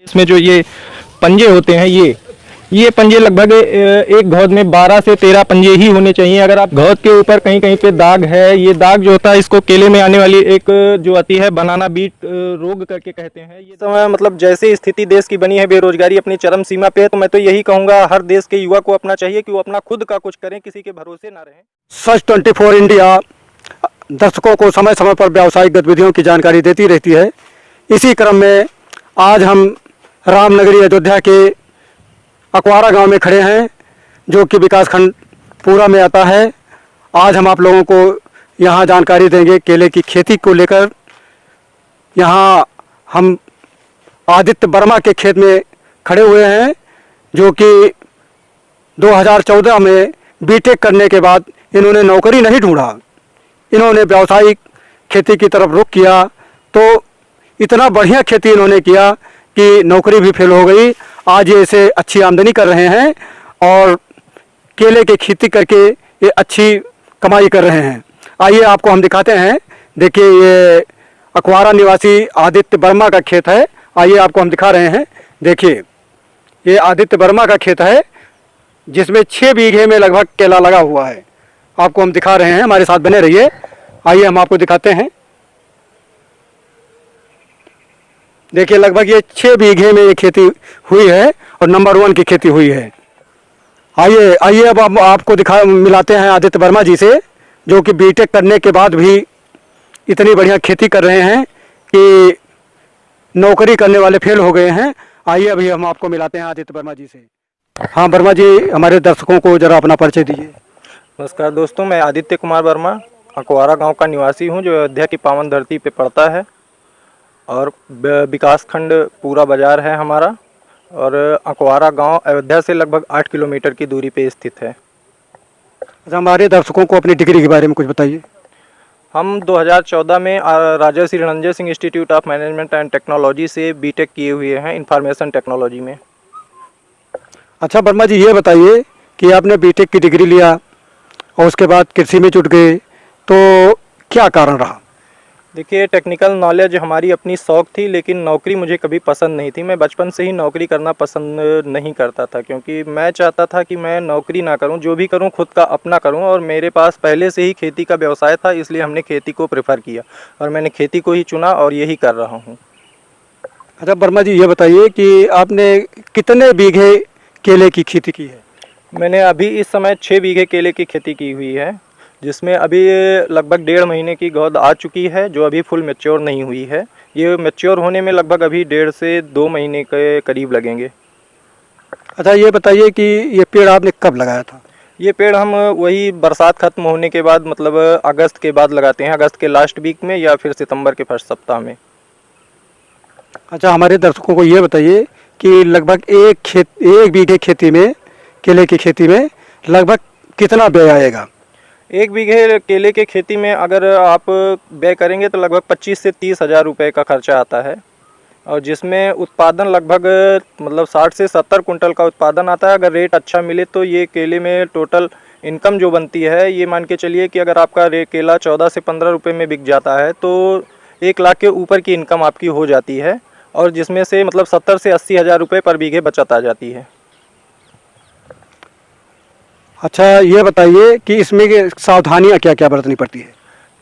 इसमें जो ये पंजे होते हैं ये पंजे लगभग एक घौद में 12 से 13 पंजे ही होने चाहिए। अगर आप घौद के ऊपर कहीं कहीं पे दाग है, ये दाग जो होता है इसको केले में आने वाली एक जो आती है बनाना बीट रोग करके कहते हैं। ये समय मतलब जैसे स्थिति देश की बनी है, बेरोजगारी अपनी चरम सीमा पे है, तो मैं तो यही कहूँगा हर देश के युवा को अपना चाहिए कि वो अपना खुद का कुछ करें, किसी के भरोसे ना रहें। सच 24 इंडिया दर्शकों को समय समय पर व्यावसायिक गतिविधियों की जानकारी देती रहती है। इसी क्रम में आज हम रामनगरी अयोध्या के अकवारा गांव में खड़े हैं, जो कि विकासखंड पूरा में आता है। आज हम आप लोगों को यहां जानकारी देंगे केले की खेती को लेकर। यहां हम आदित्य वर्मा के खेत में खड़े हुए हैं, जो कि 2014 में बीटेक करने के बाद इन्होंने नौकरी नहीं ढूंढा, इन्होंने व्यावसायिक खेती की तरफ रुख किया। तो इतना बढ़िया खेती इन्होंने किया कि नौकरी भी फेल हो गई। आज ये इसे अच्छी आमदनी कर रहे हैं और केले की खेती करके ये अच्छी कमाई कर रहे हैं। आइए आपको हम दिखाते हैं। देखिए ये अकवारा निवासी आदित्य वर्मा का खेत है। आइए आपको हम दिखा रहे हैं। देखिए ये आदित्य वर्मा का खेत है, जिसमें 6 बीघे में लगभग केला लगा हुआ है। आपको हम दिखा रहे हैं, हमारे साथ बने रहिए। आइए हम आपको दिखाते हैं। देखिए लगभग ये 6 बीघे में ये खेती हुई है और नंबर 1 की खेती हुई है। आइए आइए अब हम आपको मिलाते हैं आदित्य वर्मा जी से, जो कि बीटेक करने के बाद भी इतनी बढ़िया खेती कर रहे हैं कि नौकरी करने वाले फेल हो गए हैं। आइए अभी हम आपको मिलाते हैं आदित्य वर्मा जी से। हाँ वर्मा जी, हमारे दर्शकों को जरा अपना परिचय दीजिए। नमस्कार दोस्तों, मैं आदित्य कुमार वर्मा अकवारा गांव का निवासी हूं, जो अयोध्या की पावन धरती पे पड़ता है और विकासखंड पूरा बाजार है हमारा। और अकवारा गांव अयोध्या से लगभग 8 किलोमीटर की दूरी पे स्थित है। अच्छा, हमारे दर्शकों को अपनी डिग्री के बारे में कुछ बताइए। हम 2014 में Raja Shri Ranjit Singh institute of management and technology से बीटेक किए हुए हैं इंफॉर्मेशन टेक्नोलॉजी में। अच्छा वर्मा जी, ये बताइए कि आपने बीटेक की डिग्री लिया और उसके बाद कृषि में जुट गए, तो क्या कारण रहा? देखिए, टेक्निकल नॉलेज हमारी अपनी शौक़ थी, लेकिन नौकरी मुझे कभी पसंद नहीं थी। मैं बचपन से ही नौकरी करना पसंद नहीं करता था, क्योंकि मैं चाहता था कि मैं नौकरी ना करूं, जो भी करूं खुद का अपना करूं। और मेरे पास पहले से ही खेती का व्यवसाय था, इसलिए हमने खेती को प्रेफर किया और मैंने खेती को ही चुना और यही कर रहा हूँ। अच्छा वर्मा जी, ये बताइए कि आपने कितने बीघे केले की खेती की है? मैंने अभी इस समय 6 बीघे केले की खेती की हुई है, जिसमें अभी लगभग 1.5 महीने की गौद आ चुकी है, जो अभी फुल मैच्योर नहीं हुई है। ये मैच्योर होने में लगभग अभी 1.5 से 2 महीने के करीब लगेंगे। अच्छा, ये बताइए कि ये पेड़ आपने कब लगाया था? ये पेड़ हम वही बरसात खत्म होने के बाद, मतलब अगस्त के बाद लगाते हैं, अगस्त के लास्ट वीक में या फिर सितंबर के फर्स्ट सप्ताह में। अच्छा, हमारे दर्शकों को ये बताइए कि लगभग एक बीघे खेती में, केले की खेती में लगभग कितना व्यय आएगा? 1 बीघे केले के खेती में अगर आप व्यय करेंगे तो लगभग 25 से 30 हज़ार रुपये का खर्चा आता है, और जिसमें उत्पादन लगभग मतलब 60 से 70 कुंटल का उत्पादन आता है। अगर रेट अच्छा मिले तो ये केले में टोटल इनकम जो बनती है, ये मान के चलिए कि अगर आपका केला 14 से 15 रुपये में बिक जाता है तो 1 लाख के ऊपर की इनकम आपकी हो जाती है, और जिसमें से मतलब 70 से 80 हज़ार रुपये पर बीघे बचत आ जाती है। अच्छा, ये बताइए कि इसमें सावधानियां क्या क्या बरतनी पड़ती है?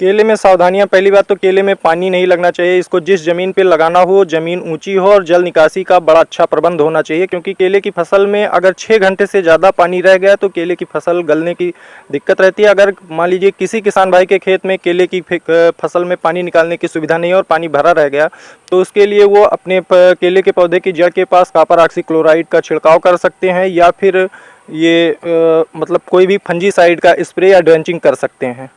केले में सावधानियां, पहली बात तो केले में पानी नहीं लगना चाहिए। इसको जिस ज़मीन पे लगाना हो ज़मीन ऊंची हो और जल निकासी का बड़ा अच्छा प्रबंध होना चाहिए, क्योंकि केले की फसल में अगर 6 घंटे से ज़्यादा पानी रह गया तो केले की फसल गलने की दिक्कत रहती है। अगर मान लीजिए किसी किसान भाई के खेत में केले की फसल में पानी निकालने की सुविधा नहीं है और पानी भरा रह गया, तो उसके लिए वो अपने केले के पौधे की जड़ के पास कॉपर ऑक्सीक्लोराइड का छिड़काव कर सकते हैं, या फिर ये मतलब कोई भी फंजीसाइड का स्प्रे या ड्रेंचिंग कर सकते हैं,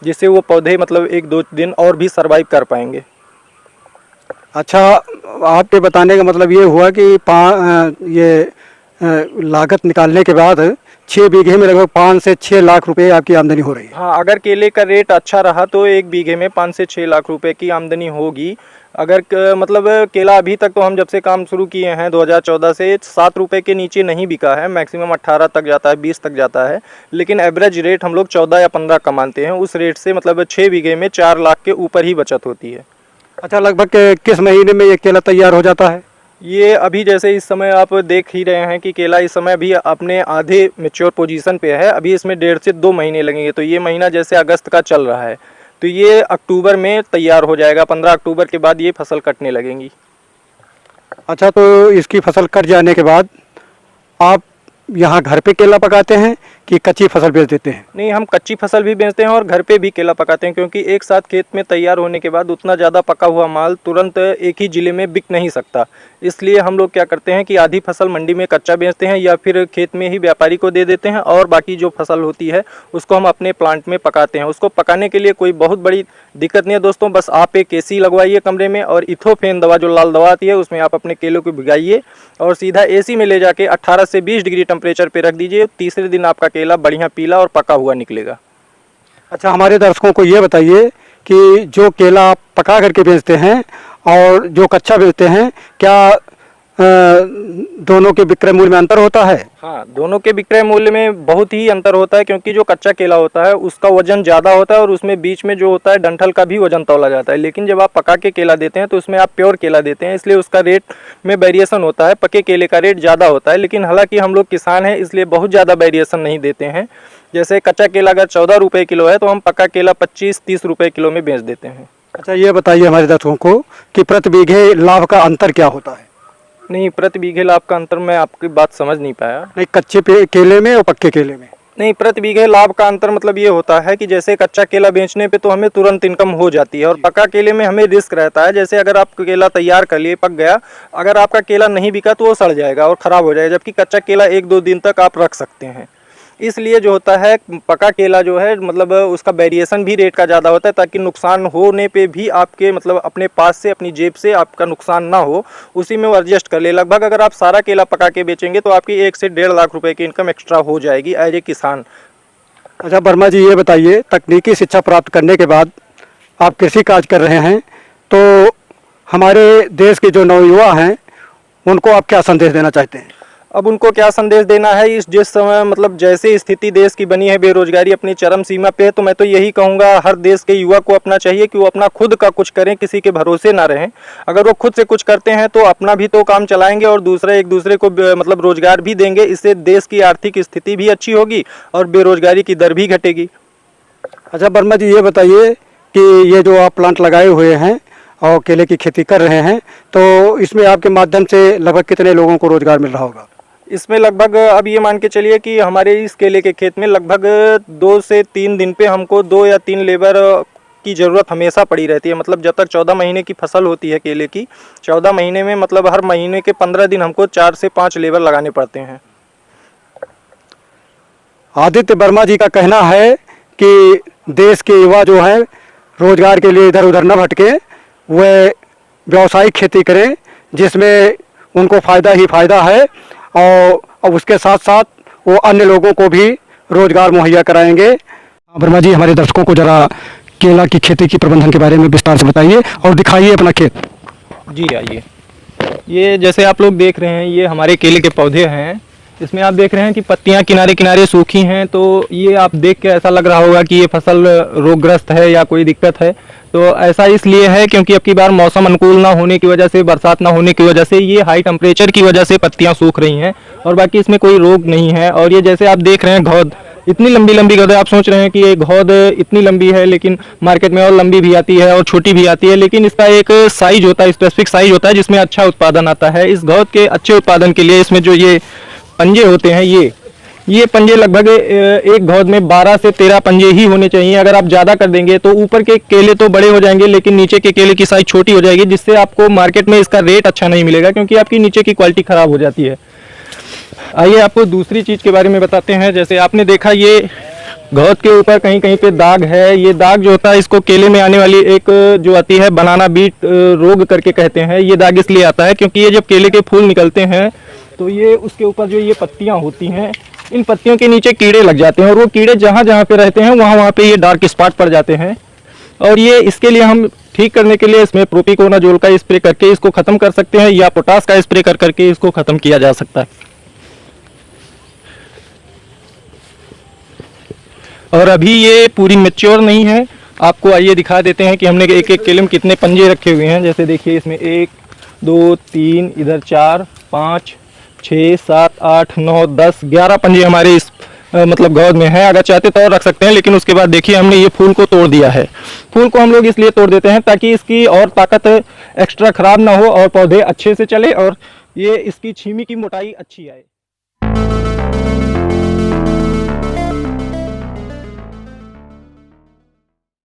जिससे वो पौधे मतलब 1-2 दिन और भी सरवाइव कर पाएंगे। अच्छा, आपके बताने का मतलब ये हुआ कि लागत निकालने के बाद 6 बीघे में लगभग 5 से 6 लाख रुपए आपकी आमदनी हो रही है। हाँ, अगर केले का रेट अच्छा रहा तो 1 बीघे में 5 से 6 लाख रुपए की आमदनी होगी। अगर मतलब केला अभी तक तो हम जब से काम शुरू किए हैं 2014 से 7 रुपये के नीचे नहीं बिका है, मैक्सिमम 18 तक जाता है, 20 तक जाता है, लेकिन एवरेज रेट हम लोग 14 या 15 कमाते हैं। उस रेट से मतलब 6 बीघे में 4 लाख के ऊपर ही बचत होती है। अच्छा, लगभग किस महीने में ये केला तैयार हो जाता है? ये अभी जैसे इस समय आप देख ही रहे हैं कि केला इस समय अभी अपने आधे मेच्योर पोजीशन पे है। अभी इसमें 1.5 से 2 महीने लगेंगे। तो ये महीना जैसे अगस्त का चल रहा है, तो ये अक्टूबर में तैयार हो जाएगा। 15 अक्टूबर के बाद ये फसल कटने लगेंगी। अच्छा, तो इसकी फसल कट जाने के बाद आप यहाँ घर पे केला पकाते हैं कि कच्ची फसल बेच देते हैं? नहीं, हम कच्ची फसल भी बेचते हैं और घर पे भी केला पकाते हैं, क्योंकि एक साथ खेत में तैयार होने के बाद उतना ज़्यादा पका हुआ माल तुरंत एक ही ज़िले में बिक नहीं सकता। इसलिए हम लोग क्या करते हैं कि आधी फसल मंडी में कच्चा बेचते हैं या फिर खेत में ही व्यापारी को दे देते हैं, और बाकी जो फसल होती है उसको हम अपने प्लांट में पकाते हैं। उसको पकाने के लिए कोई बहुत बड़ी दिक्कत नहीं है दोस्तों। बस आप एक एसी लगवाइए कमरे में, और इथोफेन दवा जो लाल दवा आती है उसमें आप अपने केलों को भिगाइए और सीधा एसी में ले जाके 18 से 20 डिग्री टेम्परेचर पे रख दीजिए। तीसरे दिन आपका केला बढ़िया पीला और पका हुआ निकलेगा। अच्छा, हमारे दर्शकों को ये बताइए कि जो केला आप पका करके बेचते हैं और जो कच्चा बेचते हैं, क्या दोनों के विक्रय मूल्य में अंतर होता है? हाँ, दोनों के विक्रय मूल्य में बहुत ही अंतर होता है, क्योंकि जो कच्चा केला होता है उसका वजन ज़्यादा होता है और उसमें बीच में जो होता है डंठल का भी वजन तौला जाता है। लेकिन जब आप पका के केला देते हैं तो उसमें आप प्योर केला देते हैं, इसलिए उसका रेट में वेरिएशन होता है। पके केले का रेट ज़्यादा होता है, लेकिन हालांकि हम लोग किसान हैं इसलिए बहुत ज़्यादा वेरिएशन नहीं देते हैं। जैसे कच्चा केला अगर 14 रुपये किलो है तो हम पका केला 25-30 रुपये किलो में बेच देते हैं। अच्छा, ये बताइए हमारे दर्शकों को कि प्रति बीघे लाभ का अंतर क्या होता है? नहीं, प्रति बीघे लाभ का अंतर मैं आपकी बात समझ नहीं पाया। नहीं, कच्चे केले में और पक्के केले में? नहीं, प्रति बीघे लाभ का अंतर मतलब ये होता है कि जैसे कच्चा केला बेचने पे तो हमें तुरंत इनकम हो जाती है, और पका केले में हमें रिस्क रहता है। जैसे अगर आप केला तैयार कर लिए, पक गया, अगर आपका केला नहीं बिका तो वो सड़ जाएगा और ख़राब हो जाएगा, जबकि कच्चा केला 1-2 दिन तक आप रख सकते हैं। इसलिए जो होता है पका केला जो है मतलब उसका वेरिएशन भी रेट का ज़्यादा होता है, ताकि नुकसान होने पे भी आपके मतलब अपने पास से अपनी जेब से आपका नुकसान ना हो, उसी में वो एडजस्ट कर ले। लगभग अगर आप सारा केला पका के बेचेंगे तो आपकी 1 से 1.5 लाख रुपए की इनकम एक्स्ट्रा हो जाएगी एज ए किसान। अच्छा वर्मा जी, ये बताइए, तकनीकी शिक्षा प्राप्त करने के बाद आप कृषि कार्य कर रहे हैं, तो हमारे देश के जो नवयुवा हैं उनको आप क्या संदेश देना चाहते हैं? अब उनको क्या संदेश देना है, इस जिस समय मतलब जैसे स्थिति देश की बनी है, बेरोजगारी अपनी चरम सीमा पे है, तो मैं तो यही कहूँगा हर देश के युवा को अपना चाहिए कि वो अपना खुद का कुछ करें, किसी के भरोसे ना रहें। अगर वो खुद से कुछ करते हैं तो अपना भी तो काम चलाएंगे और दूसरा एक दूसरे को मतलब रोजगार भी देंगे। इससे देश की आर्थिक स्थिति भी अच्छी होगी और बेरोजगारी की दर भी घटेगी। अच्छा वर्मा जी, ये बताइए कि ये जो आप प्लांट लगाए हुए हैं और केले की खेती कर रहे हैं, तो इसमें आपके माध्यम से लगभग कितने लोगों को रोजगार मिल रहा होगा? इसमें लगभग अब ये मान के चलिए कि हमारे इस केले के खेत में लगभग 2 से 3 दिन पे हमको 2 या 3 लेबर की ज़रूरत हमेशा पड़ी रहती है। मतलब जब तक 14 महीने की फसल होती है केले की, 14 महीने में मतलब हर महीने के 15 दिन हमको 4 से 5 लेबर लगाने पड़ते हैं। आदित्य वर्मा जी का कहना है कि देश के युवा जो हैं रोजगार के लिए इधर उधर न भटके, वे व्यावसायिक खेती करें जिसमें उनको फ़ायदा ही फ़ायदा है, और उसके साथ साथ वो अन्य लोगों को भी रोजगार मुहैया कराएंगे। वर्मा जी, हमारे दर्शकों को जरा केला की खेती की प्रबंधन के बारे में विस्तार से बताइए और दिखाइए अपना खेत। जी आइए, ये जैसे आप लोग देख रहे हैं ये हमारे केले के पौधे हैं। इसमें आप देख रहे हैं कि पत्तियां किनारे किनारे सूखी हैं, तो ये आप देख के ऐसा लग रहा होगा कि ये फसल रोगग्रस्त है या कोई दिक्कत है। तो ऐसा इसलिए है क्योंकि अब की बार मौसम अनुकूल ना होने की वजह से, बरसात ना होने की वजह से, ये हाई टेम्परेचर की वजह से पत्तियां सूख रही हैं, और बाकी इसमें कोई रोग नहीं है। और ये जैसे आप देख रहे हैं घौद, इतनी लंबी लंबी घौद है। आप सोच रहे हैं कि ये घौद इतनी लंबी है, लेकिन मार्केट में और लंबी भी आती है और छोटी भी आती है, लेकिन इसका एक साइज होता है, स्पेसिफिक साइज होता है जिसमें अच्छा उत्पादन आता है। इस घौद के अच्छे उत्पादन के लिए इसमें जो ये पंजे होते हैं, ये पंजे लगभग एक घौद में 12 से 13 पंजे ही होने चाहिए। अगर आप ज़्यादा कर देंगे तो ऊपर के केले तो बड़े हो जाएंगे, लेकिन नीचे के केले की साइज छोटी हो जाएगी, जिससे आपको मार्केट में इसका रेट अच्छा नहीं मिलेगा, क्योंकि आपकी नीचे की क्वालिटी ख़राब हो जाती है। आइए आपको दूसरी चीज़ के बारे में बताते हैं। जैसे आपने देखा ये घौद के ऊपर कहीं कहीं पे दाग है। ये दाग जो होता है, इसको केले में आने वाली एक जो आती है बनाना बीट रोग करके कहते हैं। ये दाग इसलिए आता है क्योंकि ये जब केले के फूल निकलते हैं तो ये उसके ऊपर जो ये पत्तियां होती हैं, इन पत्तियों के नीचे कीड़े लग जाते हैं, और वो कीड़े जहाँ जहाँ पे रहते हैं वहाँ पे ये डार्क स्पॉट पड़ जाते हैं। और ये इसके लिए हम ठीक करने के लिए इसमें प्रोपिकोनाजोल का स्प्रे करके इसको ख़त्म कर सकते हैं, या पोटास का स्प्रे कर करके इसको ख़त्म किया जा सकता है। और अभी ये पूरी मैच्योर नहीं है। आपको आइए दिखा देते हैं कि हमने एक एक केले में कितने पंजे रखे हुए हैं। जैसे देखिए इसमें 1 2 3 इधर 4 5 6 7 8 9 10 11 पंजे हमारे इस मतलब गौद में है। अगर चाहते तो और रख सकते हैं, लेकिन उसके बाद देखिए हमने ये फूल को तोड़ दिया है। फूल को हम लोग इसलिए तोड़ देते हैं ताकि इसकी और ताकत एक्स्ट्रा खराब ना हो और पौधे अच्छे से चले और ये इसकी छीमी की मोटाई अच्छी आए।